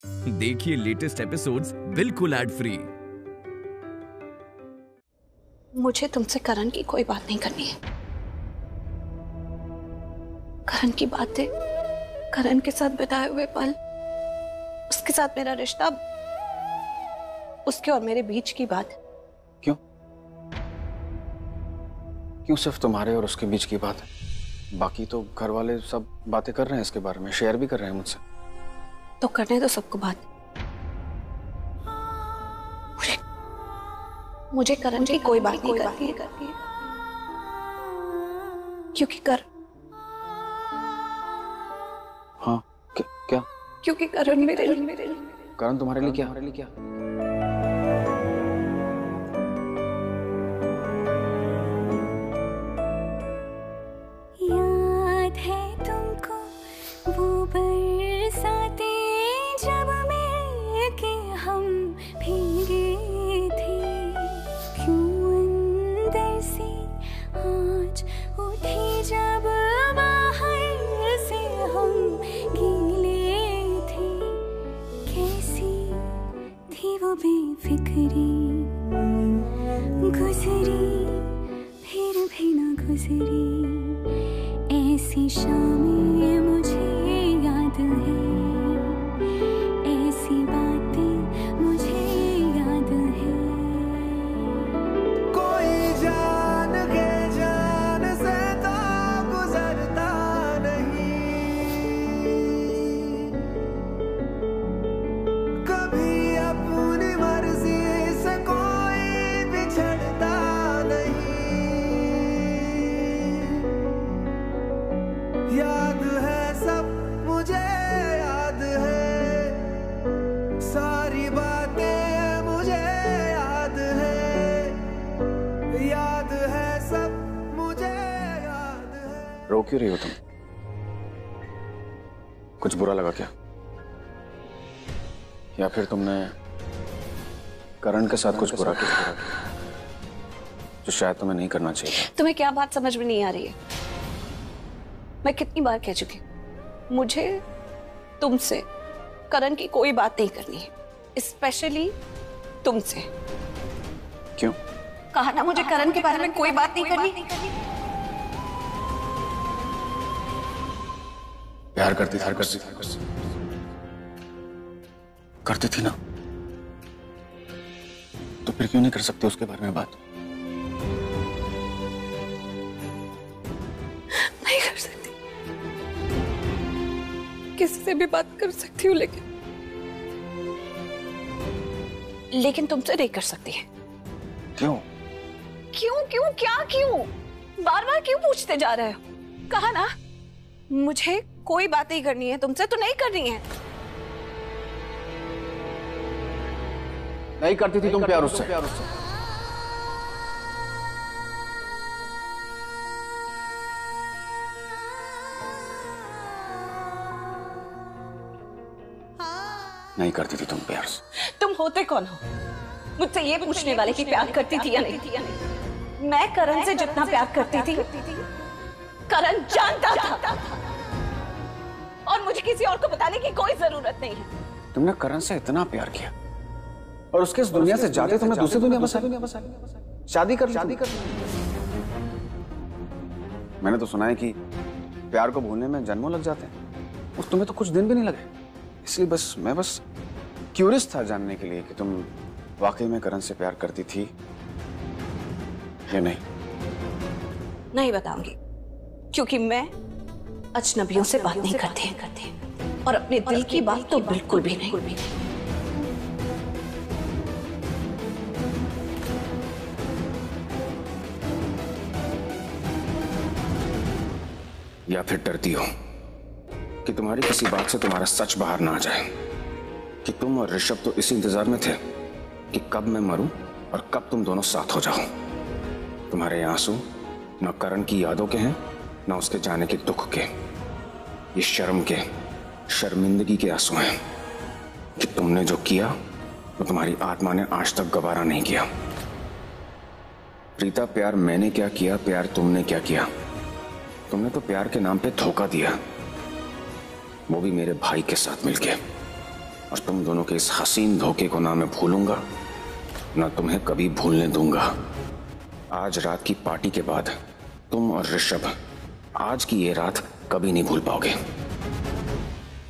देखिए latest episodes बिल्कुल ad free. मुझे तुमसे करण की कोई बात नहीं करनी है। करण की बातें, करण के साथ बिताए हुए पल, उसके साथ मेरा रिश्ता, उसके और मेरे बीच की बात। क्यों? क्यों सिर्फ तुम्हारे और उसके बीच की बात है? बाकी तो घर वाले सब बातें कर रहे हैं इसके बारे में, शेयर भी कर रहे हैं मुझसे। तो करने दो सबको बात। मुझे करण की कोई बात नहीं करती है। क्योंकि हाँ, क्या? क्योंकि करण मेरे करण तुम्हारे लिए क्या? याद है तुमको वो बरसाते जब मिलके हम भीगे थे, क्यों अंदर से आज उठी जब बाहर से हम गीले थे। कैसी थी वो बेफिक्री, गुजरी फिर भी ना गुजरी। ऐसी शामें मुझे याद है, ऐसी बातें मुझे याद है। कोई जान के जान से तो गुजरता नहीं, कभी अपनी मर्जी से कोई बिछड़ता नहीं। याद है सब मुझे याद है, सारी बातें मुझे याद है, याद है सब मुझे याद है। रो क्यों रही हो तुम? कुछ बुरा लगा क्या? या फिर तुमने करण के साथ कुछ बुरा किया जो शायद तुम्हें नहीं करना चाहिए? तुम्हें क्या बात समझ में नहीं आ रही है? मैं कितनी बार कह चुकी, मुझे तुमसे करण की कोई बात नहीं करनी है, स्पेशली तुमसे। क्यों? कहा ना मुझे करण के बारे में कोई बात नहीं करनी। प्यार करती थी ना, तो फिर क्यों नहीं कर सकते उसके बारे में बात? नहीं कर सकती, किसी से भी बात कर सकती हूँ, लेकिन तुमसे नहीं कर सकती है। क्यों? क्यों बार बार क्यों पूछते जा रहे हो? कहा ना मुझे कोई बात नहीं करनी है तुमसे, तो नहीं करनी है। नहीं करती थी तुम प्यार उससे? नहीं करती थी तुम प्यार से? तुम होते कौन हो मुझसे ये पूछने वाले कि प्यार करती थी या नहीं? मैं करण से जितना प्यार करती थी, करण जानता था, और मुझे किसी और को बताने की कोई जरूरत नहीं है। तुमने करण से इतना प्यार किया और उसके इस दुनिया से जाते तुमने दूसरी दुनिया बसा ली, शादी कर ली। मैंने तो सुना है कि प्यार को भूलने में जन्मों लग जाते हैं, और तुम्हें तो कुछ दिन भी नहीं लगे। इसलिए मैं बस क्यूरियस था जानने के लिए कि तुम वाकई में करण से प्यार करती थी या नहीं। नहीं बताऊंगी, क्योंकि मैं अजनबियों से बात नहीं करती, और अपने दिल की बात तो बिल्कुल भी नहीं। या फिर डरती हो कि तुम्हारी किसी बात से तुम्हारा सच बाहर ना आ जाए, कि तुम और ऋषभ तो इसी इंतजार में थे कि कब मैं मरूं और कब तुम दोनों साथ हो जाओ। तुम्हारे आंसू न करण की यादों के हैं, न उसके जाने के दुख के। ये शर्म के, शर्मिंदगी के आंसू हैं कि तुमने जो किया वो तुम्हारी आत्मा ने आज तक गवारा नहीं किया। प्रीता, प्यार मैंने क्या किया, प्यार तुमने क्या किया? तुमने तो प्यार के नाम पे धोखा दिया, वो भी मेरे भाई के साथ मिलके। और तुम दोनों के इस हसीन धोखे को ना मैं भूलूंगा, ना तुम्हें कभी भूलने दूंगा। आज रात की पार्टी के बाद तुम और ऋषभ आज की ये रात कभी नहीं भूल पाओगे,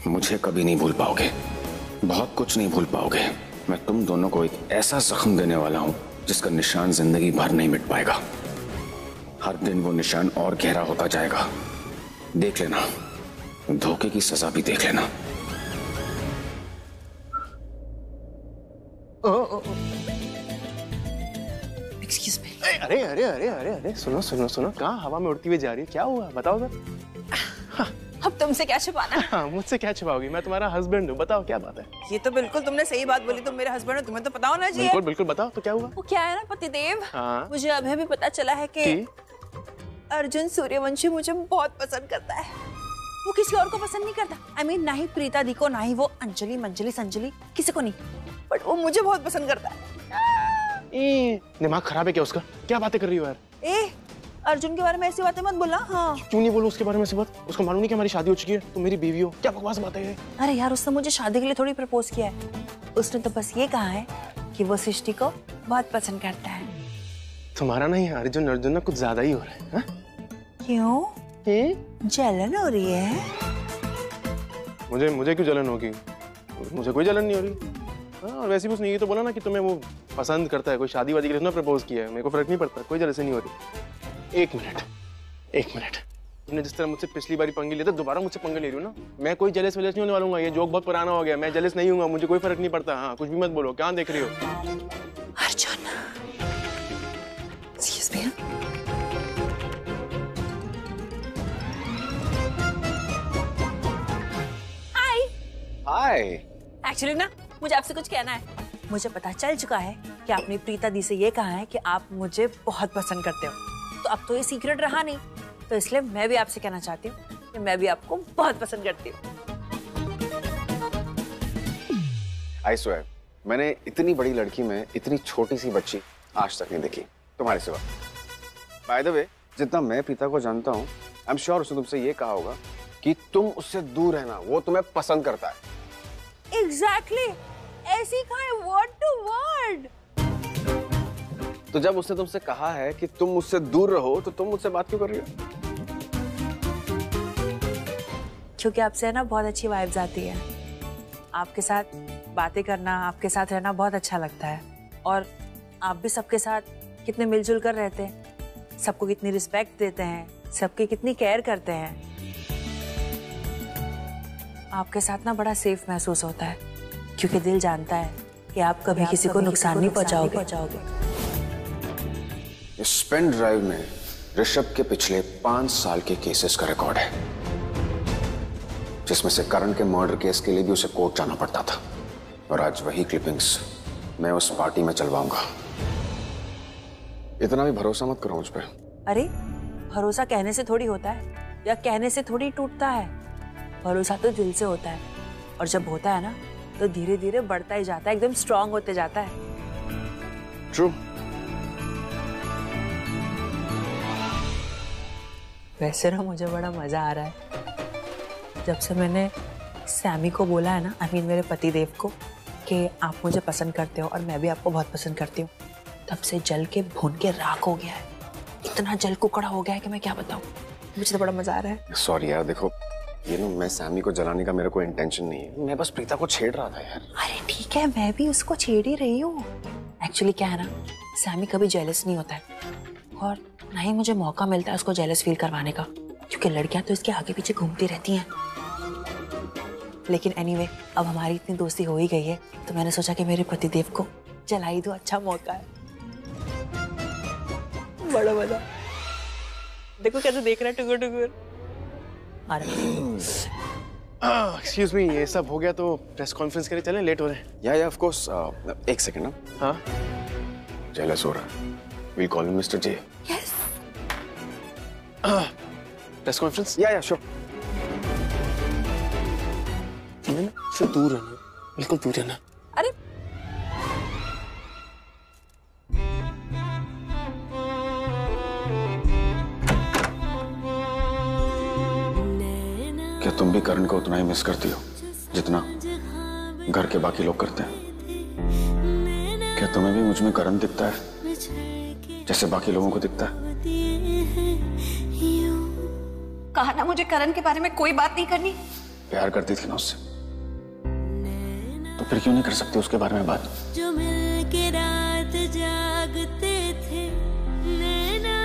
मुझे कभी नहीं भूल पाओगे, बहुत कुछ नहीं भूल पाओगे। मैं तुम दोनों को एक ऐसा जख्म देने वाला हूं जिसका निशान जिंदगी भर नहीं मिट पाएगा। हर दिन वो निशान और गहरा होता जाएगा। देख लेना, धोखे की सजा भी देख लेना। Excuse me. अरे अरे अरे अरे अरे सुनो सुनो सुनो, कहाँ हवा में उड़ती हुई जा रही है? क्या हुआ बताओ जरा। अब तुमसे क्या छुपाना? हाँ, मुझसे क्या छुपाओगी? मैं तुम्हारा हस्बैंड हूँ, बताओ क्या बात है। ये तो बिल्कुल तुमने सही बात बोली, तुम मेरे हस्बैंड हो, तुम्हें तो पता होना चाहिए। बिल्कुल बिल्कुल, बताओ तो क्या हुआ। वो क्या है ना पतिदेव, हाँ? मुझे अभी भी पता चला है कि अर्जुन सूर्यवंशी मुझे बहुत पसंद करता है। वो किसी और को पसंद नहीं करता। I mean, ना ही प्रीता दी को, ना ही वो अंजलि मंजलि संजलि, किसी को नहीं, बट वो मुझे बहुत पसंद करता है। दिमाग खराब है क्या उसका? क्या बातें कर रही हो यार? अर्जुन के बारे में ऐसी बातें मत बोलना। हाँ, क्यों नहीं बोलो उसके बारे में ऐसी बात? उसको मालूम नहीं कि हमारी शादी हो चुकी है, तुम मेरी बीवी हो? क्या बकवास बात है? अरे यार, उसने मुझे शादी के लिए थोड़ी प्रपोज किया है। उसने तो बस ये कहा है कि वो सृष्टि को बहुत पसंद करता है। तुम्हारा नहीं अर्जुन ना कुछ ज्यादा ही हो रहा है। हा? क्यों? जलन हो रही है? मुझे क्यों जलन होगी? मुझे कोई जलन नहीं हो रही। हाँ, और वैसे भी उसने ये तो बोला ना कि तुम्हें वो पसंद करता है, कोई शादी वादी के लिए उसने प्रपोज किया है। मेरे को फर्क नहीं पड़ता, कोई जलन नहीं हो रही। एक मिनट, तुमने जिस तरह मुझसे पिछली बारी पंगे लिए थे, दोबारा मुझसे पंगे ले रही हो ना? मैं कोई जेलस वेलस नहीं होने वाला हूँ। ये जोक बहुत पुराना हो गया। मैं जेलस नहीं हूँ, मुझे कोई फर्क नहीं पड़ता। हाँ, कुछ भी मत बोलो। क्या देख रही हो? Arjun, excuse me? हाय। एक्चुअली ना, मुझे आपसे कुछ कहना है। मुझे पता चल चुका है कि आपने प्रीता दी से ये कहा है कि आप मुझे बहुत पसंद करते हो। तो अब तो ये सीक्रेट रहा नहीं, तो इसलिए मैं भी आपसे कहना चाहती हूँ कि मैं भी आपको बहुत पसंद करती हूँ। आई स्वेयर, मैंने इतनी बड़ी लड़की में इतनी छोटी सी बच्ची आज तक नहीं देखी तुम्हारे सिवा। बाय द वे, जितना मैं प्रीता को जानता हूँ, आई एम श्योर उसने तुमसे ये कहा होगा कि तुम उससे दूर रहना, वो तुम्हें पसंद करता है। Exactly, ऐसी कहा है word to word। तो जब उसने तुमसे कहा है कि तुम मुझसे दूर रहो, तो तुम मुझसे बात क्यों कर रही हो? क्योंकि आपसे ना बहुत अच्छी वाइब्स आती है। आपके साथ बातें करना, आपके साथ रहना बहुत अच्छा लगता है। और आप भी सबके साथ कितने मिलजुल कर रहते हैं, सबको कितनी रिस्पेक्ट देते हैं, सबकी कितनी केयर करते हैं। आपके साथ ना बड़ा सेफ महसूस होता है, क्योंकि दिल जानता है कि आप कभी किसी को नुकसान नहीं पहुंचाओगे। इस पेन ड्राइव में ऋषभ के पिछले 5 साल के केसेस का रिकॉर्ड है, जिसमें से करण के मर्डर केस के लिए भी उसे कोर्ट जाना पड़ता था। और आज वही क्लिपिंग्स मैं उस पार्टी में चलवाऊंगा। इतना भी भरोसा मत करो मुझ पर। अरे, भरोसा कहने से थोड़ी होता है, या कहने से थोड़ी टूटता है। भरोसा तो दिल से होता है, और जब होता है ना, तो धीरे धीरे बढ़ता ही जाता है, एकदम स्ट्रांग होते जाता है। ट्रू। वैसे ना मुझे बड़ा मजा आ रहा है जब से मैंने सैमी को बोला है ना, आई मीन मेरे पति देव को, कि आप मुझे पसंद करते हो और मैं भी आपको बहुत पसंद करती हूँ। तब से जल के भून के राख हो गया है, इतना जल कुकड़ा हो गया है कि मैं क्या बताऊँ। मुझे तो बड़ा मजा आ रहा है। सॉरी यार, देखो ये ना, मैं सैमी को जलाने का मेरा कोई इंटेंशन नहीं है। मैं बस प्रीता को छेड़ रहा था यार। अरे ठीक है, मैं भी उसको छेड़ ही रही हूँ। एक्चुअली क्या है ना, सैमी कभी जेलस नहीं होता है, और ना ही मुझे मौका मिलता है उसको जेलस फील करवाने का, क्योंकि लड़कियां तो इसके आगे पीछे घूमती रहती हैं। लेकिन एनीवे, अब हमारी इतनी दोस्ती हो ही गई है, तो मैंने सोचा कि मेरे पतिदेव को जला ही दो, अच्छा मौका है। बड़ा मजा। देखो कैसे देख रहा है टुकुर टुकुर। एक्सक्यूज मी, ये सब हो गया तो प्रेस कॉन्फ्रेंस के लिए चलें? लेट हो रहे हैं। या ऑफ कोर्स। एक सेकंड ना। हाँ, जेलस हो रहा है। We call him mister J. Yes. Press conference? या श्योर। से दूर रहना, बिल्कुल दूर रहना। अरे क्या तुम भी करण को उतना ही मिस करती हो जितना घर के बाकी लोग करते हैं। क्या तुम्हें भी मुझ में करण दिखता है जैसे बाकी लोगों को दिखता है? कहा ना मुझे करण के बारे में कोई बात नहीं करनी। प्यार करती थी ना उससे, तो फिर क्यों नहीं कर सकती उसके बारे में बात? जो मिलके रात जागते थे नैना,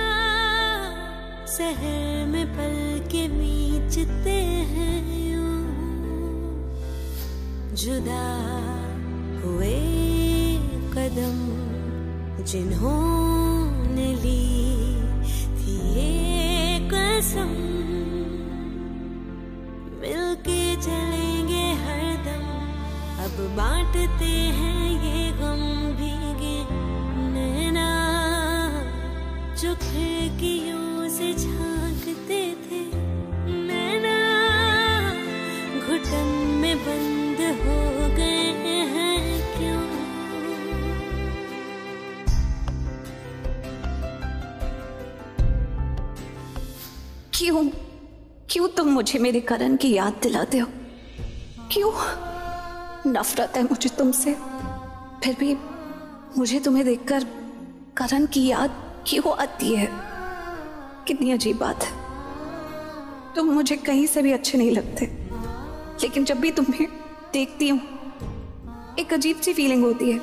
शहर में पल के बीचते हैं यूं, जुदा हुए कदम जिन्होंने ली थी ये कसम, मिलके चलेंगे हरदम, अब बांटते हैं ये गम भीगे नैना, जो खिड़कियों से झांकते थे नैना, घुटन में बंद हो गए हैं क्यों? क्यों क्यों तुम मुझे मेरे करण की याद दिलाते हो? क्यों? नफरत है मुझे तुमसे, फिर भी मुझे तुम्हें देखकर करण की याद क्यों आती है? कितनी अजीब बात है। तुम मुझे कहीं से भी अच्छे नहीं लगते, लेकिन जब भी तुम्हें देखती हूँ एक अजीब सी फीलिंग होती है।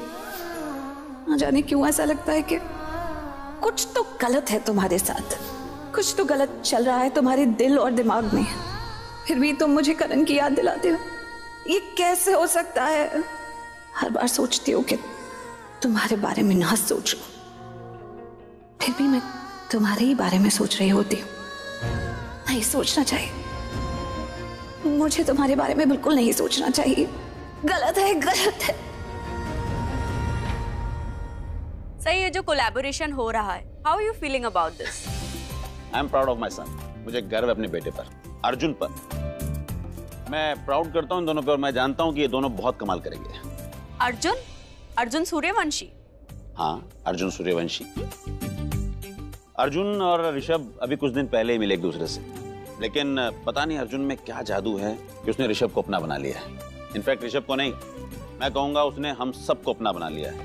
ना जाने क्यों ऐसा लगता है कि कुछ तो गलत है तुम्हारे साथ, कुछ तो गलत चल रहा है तुम्हारे दिल और दिमाग में। फिर भी तुम मुझे करण की याद दिलाते हो, ये कैसे हो सकता है? हर बार सोचती हो कि तुम्हारे बारे में ना सोचूं, फिर भी मैं तुम्हारे ही बारे में सोच रही होती हूँ। नहीं सोचना चाहिए, मुझे तुम्हारे बारे में बिल्कुल नहीं सोचना चाहिए। गलत है, गलत है। सही है, जो कोलैबोरेशन हो रहा है, how are you feeling about this? I am proud of my son. मुझे गर्व है अपने बेटे पर, अर्जुन पर। मैं प्राउड करता हूँ इन दोनों पर, और मैं जानता हूँ कि ये दोनों बहुत कमाल करेंगे। अर्जुन? अर्जुन सूर्यवंशी? हाँ, अर्जुन सूर्यवंशी। अर्जुन और ऋषभ अभी कुछ दिन पहले ही मिले एक दूसरे से, लेकिन पता नहीं अर्जुन में क्या जादू है कि उसने ऋषभ को अपना बना लिया है। इनफैक्ट ऋषभ को नहीं, मैं कहूँगा उसने हम सबको अपना बना लिया है।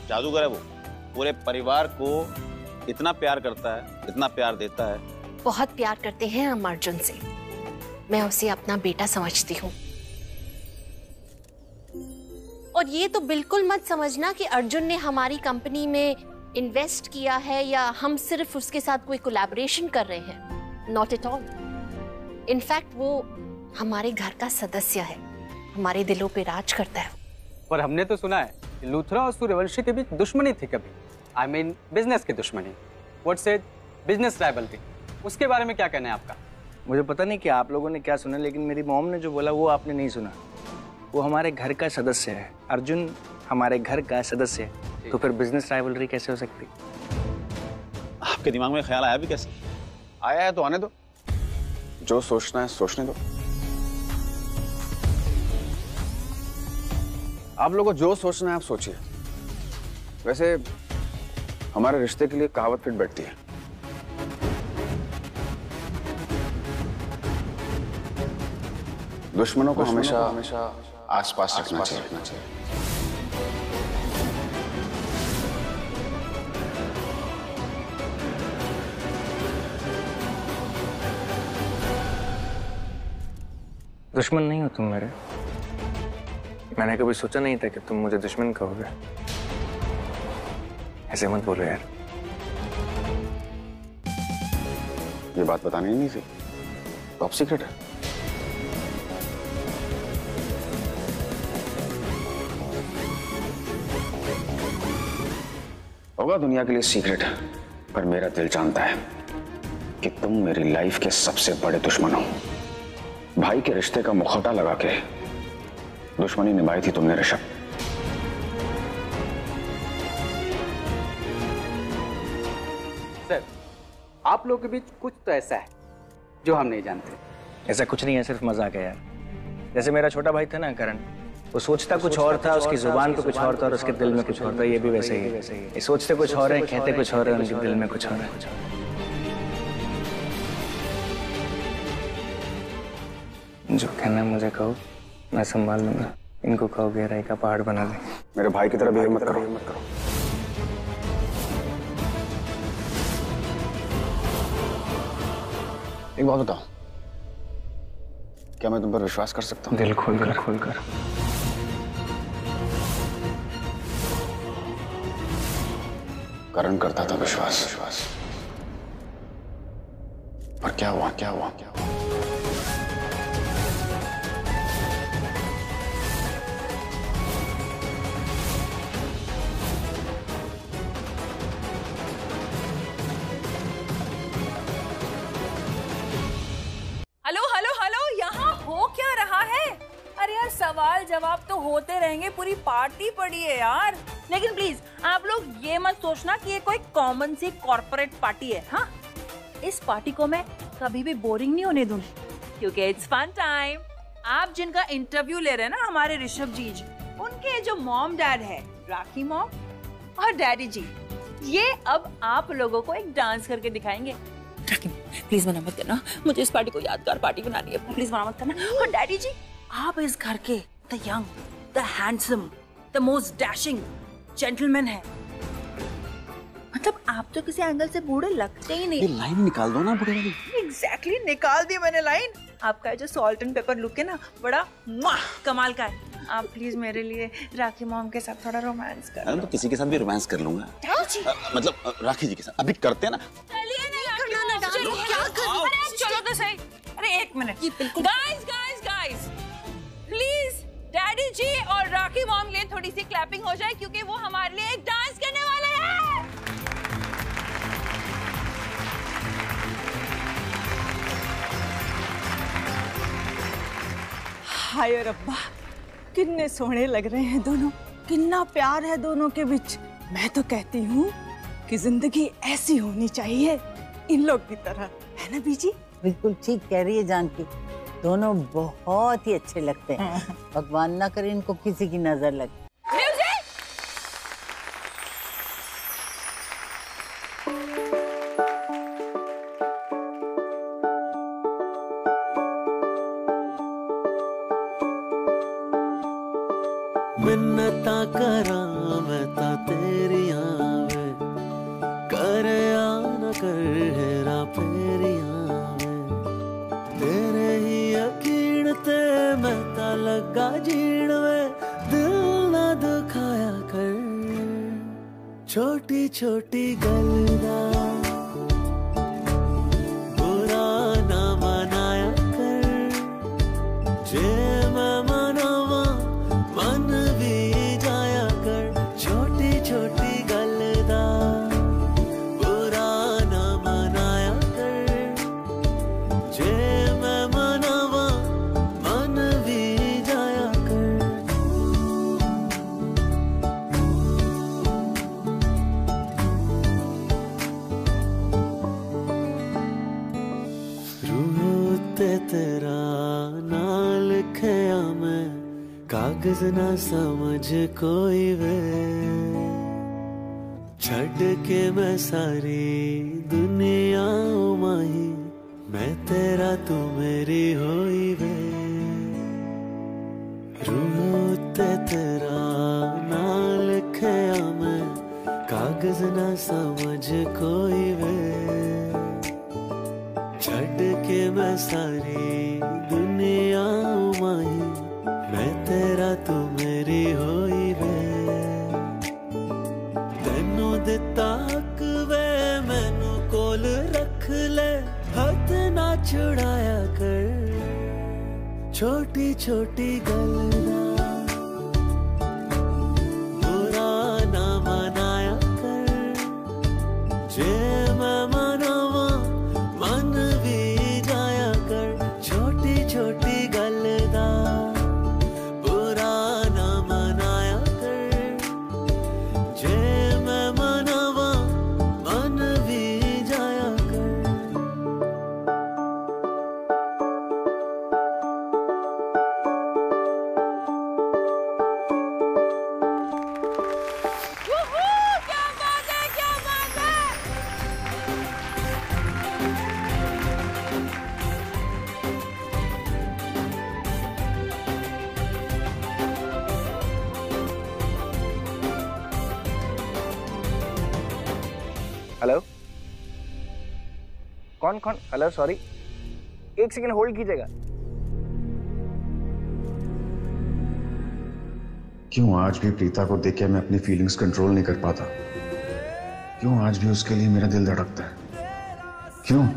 जादूगर है वो, पूरे परिवार को इतना प्यार करता है, इतना प्यार देता है। बहुत प्यार करते हैं हम अर्जुन से, मैं उसे अपना बेटा समझती हूँ। और ये तो बिल्कुल मत समझना कि अर्जुन ने हमारी कंपनी में इन्वेस्ट किया है या हम सिर्फ उसके साथ कोई कोलैबोरेशन कर रहे हैं। Not at all. इनफैक्ट वो हमारे घर का सदस्य है, हमारे दिलों पे राज करता है। पर हमने तो सुना है कि लूथरा और सूर्यवंशी के बीच दुश्मनी थी कभी। आई मीन बिजनेस की दुश्मनी। What's it? Business rivalry. उसके बारे में क्या कहना है आपका? मुझे पता नहीं कि आप लोगों ने क्या सुना, लेकिन मेरी मॉम ने जो बोला वो आपने नहीं सुना। वो हमारे घर का सदस्य है, अर्जुन हमारे घर का सदस्य है, तो फिर बिजनेस राइवलरी कैसे हो सकती? आपके दिमाग में ख्याल आया भी कैसे? आया है तो आने दो, जो सोचना है सोचने दो। आप लोगों को जो सोचना है आप सोचिए। वैसे हमारे रिश्ते के लिए कहावत फिट बैठती है, दुश्मनों को हमेशा आसपास रखना चाहिए। दुश्मन नहीं हो तुम मेरे। मैंने कभी सोचा नहीं था कि तुम मुझे दुश्मन कहोगे। ऐसे मत बोलो यार। ये बात बतानी नहीं थी, टॉप सीक्रेट है। होगा दुनिया के लिए सीक्रेट, पर मेरा दिल जानता है कि तुम मेरी लाइफ के सबसे बड़े दुश्मन हो। भाई के रिश्ते का मुखौटा लगा के दुश्मनी निभाई थी तुमने ऋषभ। सर, आप लोगों के बीच कुछ तो ऐसा है जो हम नहीं जानते। ऐसा कुछ नहीं है, सिर्फ मजाक है यार। जैसे मेरा छोटा भाई था ना करण, वो सोचता कुछ और था, उसकी जुबान पे कुछ और था और उसके दिल में कुछ और था। ये भी वैसे ही है, ये सोचते कुछ और है, कहते कुछ और है, उनके दिल में कुछ और है। जो कहना मुझे कहो, मैं संभाल लूंगा। इनको कहो गहराई का पहाड़ बना दे। मेरे भाई की तरह बिहेव मत करो। एक बात बताओ, क्या मैं तुम पर विश्वास कर सकता हूँ? दिल खोल कर करण करता था विश्वास, पर क्या हुआ? हेलो, यहाँ हो क्या रहा है? अरे यार, सवाल जवाब तो होते रहेंगे, पूरी पार्टी पड़ी है यार। लेकिन प्लीज आप लोग ये मत सोचना कि ये कोई कॉमन सी कॉर्पोरेट पार्टी है। हाँ, इस पार्टी को मैं कभी भी बोरिंग नहीं होने दूंगी, क्योंकि इट्स फन टाइम। आप जिनका इंटरव्यू ले रहे हैं ना, हमारे ऋषभ जी, उनके जो मॉम डैड है, राखी मॉम और डैडी जी, ये अब आप लोगों को एक डांस करके दिखाएंगे। राखी प्लीज मना मत करना, मुझे इस पार्टी को यादगार पार्टी बनानी है, प्लीज मना मत करना। और डैडी जी, आप इस घर के the young, the handsome, the most dashing gentleman है। मतलब आप तो किसी एंगल से बूढ़े लगते ही नहीं। ये लाइन निकाल दो ना बूढ़े वाली। एग्जैक्टली, निकाल दी मैंने लाइन। आपका जो सॉल्ट एंड पेपर लुक है ना, बड़ा कमाल का है। आप प्लीज मेरे लिए राखी मॉम के साथ थोड़ा रोमांस कर। तो किसी के साथ भी रोमांस कर लूंगा। मतलब राखी जी के साथ अभी करते हैं ना। चलो तो सही। अरे एक मिनट, गाइस प्लीज डैडी जी और राखी मॉम लिए थोड़ी सी क्लैपिंग हो जाए, क्योंकि वो हमारे लिए एक डांस करने वाले हैं। हाय रब्बा, कितने सोहने लग रहे हैं दोनों, कितना प्यार है दोनों के बीच। मैं तो कहती हूँ कि जिंदगी ऐसी होनी चाहिए, इन लोग की तरह, है ना बीजी? बिल्कुल ठीक कह रही है जानकी, दोनों बहुत ही अच्छे लगते हैं। भगवान ना करे इनको किसी की नजर लगे। मिन्नता करा मैं ता तेरिया वे, करे आना कर हेरा फेरिया वे, तेरे ही यकीन ते मैं ता लगा जीण वे, दिल ना दुखाया कर, छोटी छोटी गल्ला बुरा ना मनाया कर, जे मैं मनावा मन भी जाया कर, छोटी छोटी गल्ला बुरा ना मनाया कर, जे मैं मनावा मन भी जाया कर। रूह ते तेरा नाल लिखया मैं, कागज ना समझ कोई वे, छड़ के मैं सारी दुनिया माही, मैं तेरा तू मेरी होई वे, रूह ते तेरा नाल लिखया मैं, कागज ना समझ कोई वे, छड़ के मैं सारी दुनिया माही, मैं तेरा तू मेरी होई वे, तेनू दिता हक वे मैनू कोल रख ले, हाथ ना छुड़ाया कर, छोटी छोटी गल्ला बुरा ना मनाया कर, जे मैं मनावा मन भी जाया कर, छोटी छोटी गल्ला बुरा ना मनाया कर, जे मैं मनावा मन भी जाया कर। हेलो, कौन कौन? हेलो, सॉरी, एक सेकंड होल्ड कीजिएगा। क्यों आज भी प्रीता को देख के मैं अपनी फीलिंग्स कंट्रोल नहीं कर पाता? क्यों आज भी उसके लिए मेरा दिल धड़कता है? क्यों?